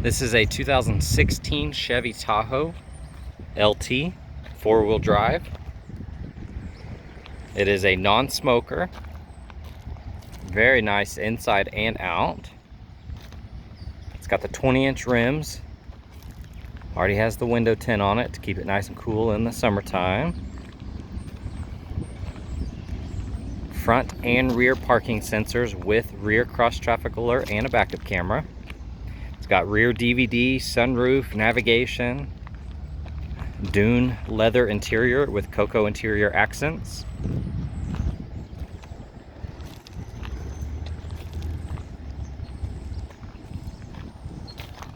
This is a 2016 Chevy Tahoe LT, four-wheel drive. It is a non-smoker. Very nice inside and out. It's got the 20-inch rims. Already has the window tint on it to keep it nice and cool in the summertime. Front and rear parking sensors with rear cross traffic alert and a backup camera. It's got rear DVD, sunroof, navigation, DUNE leather interior with cocoa interior accents.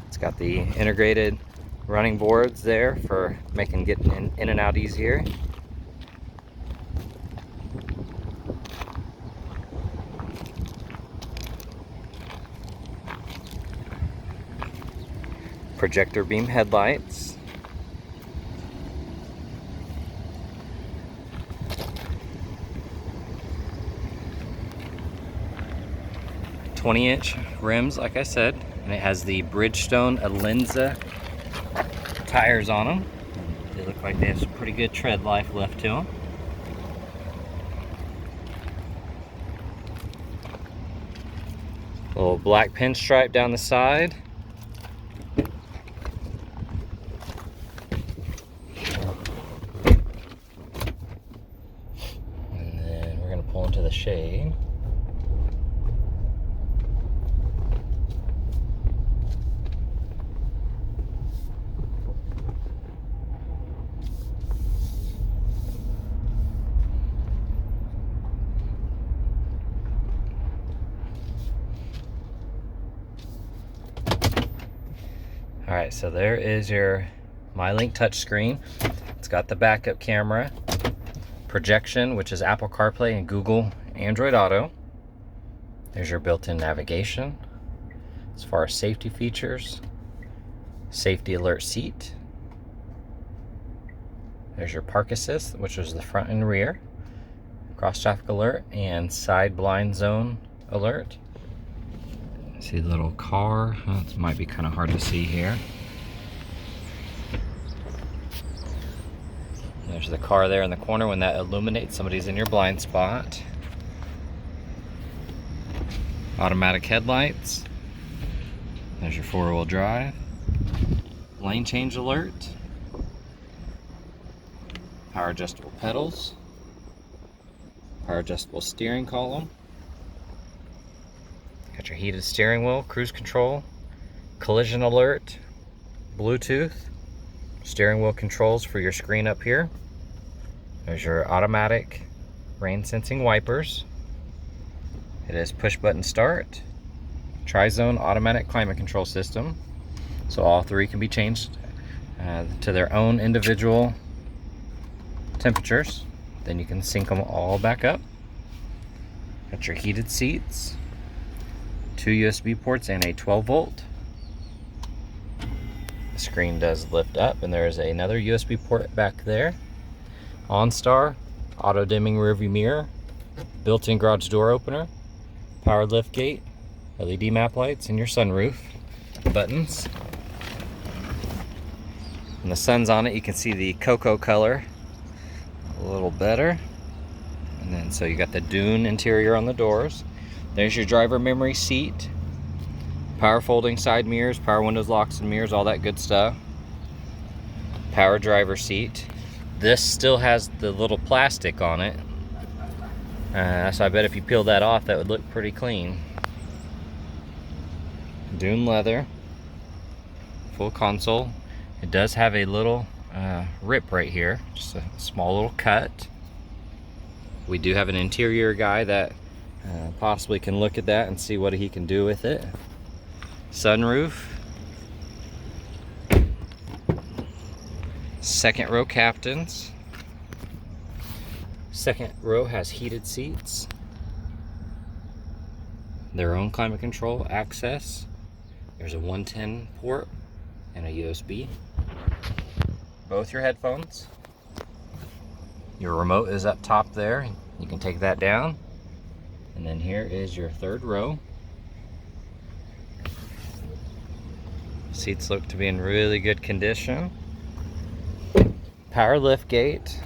It's got the integrated running boards there for making getting in and out easier. Projector beam headlights. "20-inch rims, like I said, and it has the Bridgestone Alenza tires on them. They look like they have some pretty good tread life left to them. A little black pinstripe down the side. And then we're going to pull into the shade. Alright, so there is your MyLink touchscreen. It's got the backup camera, projection, which is Apple CarPlay and Google Android Auto. There's your built-in navigation. As far as safety features, safety alert seat. There's your park assist, which is the front and rear, cross traffic alert, and side blind zone alert. See the little car. It might be kind of hard to see here. There's the car there in the corner. When that illuminates, somebody's in your blind spot. Automatic headlights. There's your four-wheel drive. Lane change alert. Power adjustable pedals. Power adjustable steering column. Got your heated steering wheel, cruise control, collision alert, Bluetooth, steering wheel controls for your screen up here. There's your automatic rain sensing wipers. It is push button start, tri-zone automatic climate control system. So all three can be changed to their own individual temperatures. Then you can sync them all back up. Got your heated seats. 2 USB ports and a 12-volt. The screen does lift up, and there is another USB port back there. OnStar, auto dimming rearview mirror, built-in garage door opener, power lift gate, LED map lights, and your sunroof buttons. When the sun's on it, you can see the cocoa color a little better. And then so you got the DUNE interior on the doors. There's your driver memory seat, power folding side mirrors, power windows, locks and mirrors, all that good stuff. Power driver seat. This still has the little plastic on it, so I bet if you peel that off, that would look pretty clean. DUNE leather, full console. It does have a little rip right here, just a small little cut. We do have an interior guy that possibly can look at that and see what he can do with it. Sunroof. Second row captains. Second row has heated seats. Their own climate control access. There's a 110 port and a USB. Both your headphones. Your remote is up top there. You can take that down. And then here is your third row. Seats look to be in really good condition. Power lift gate.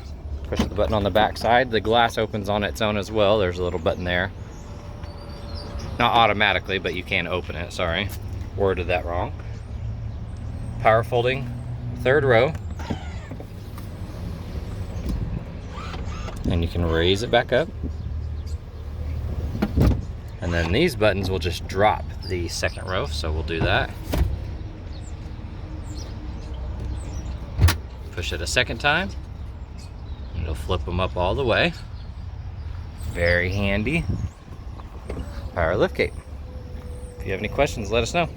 Push the button on the back side. The glass opens on its own as well. There's a little button there. Not automatically, but you can open it. Sorry, worded that wrong. Power folding, third row. And you can raise it back up. And then these buttons will just drop the second row, so we'll do that. Push it a second time. It'll flip them up all the way. Very handy. Power liftgate. If you have any questions, let us know.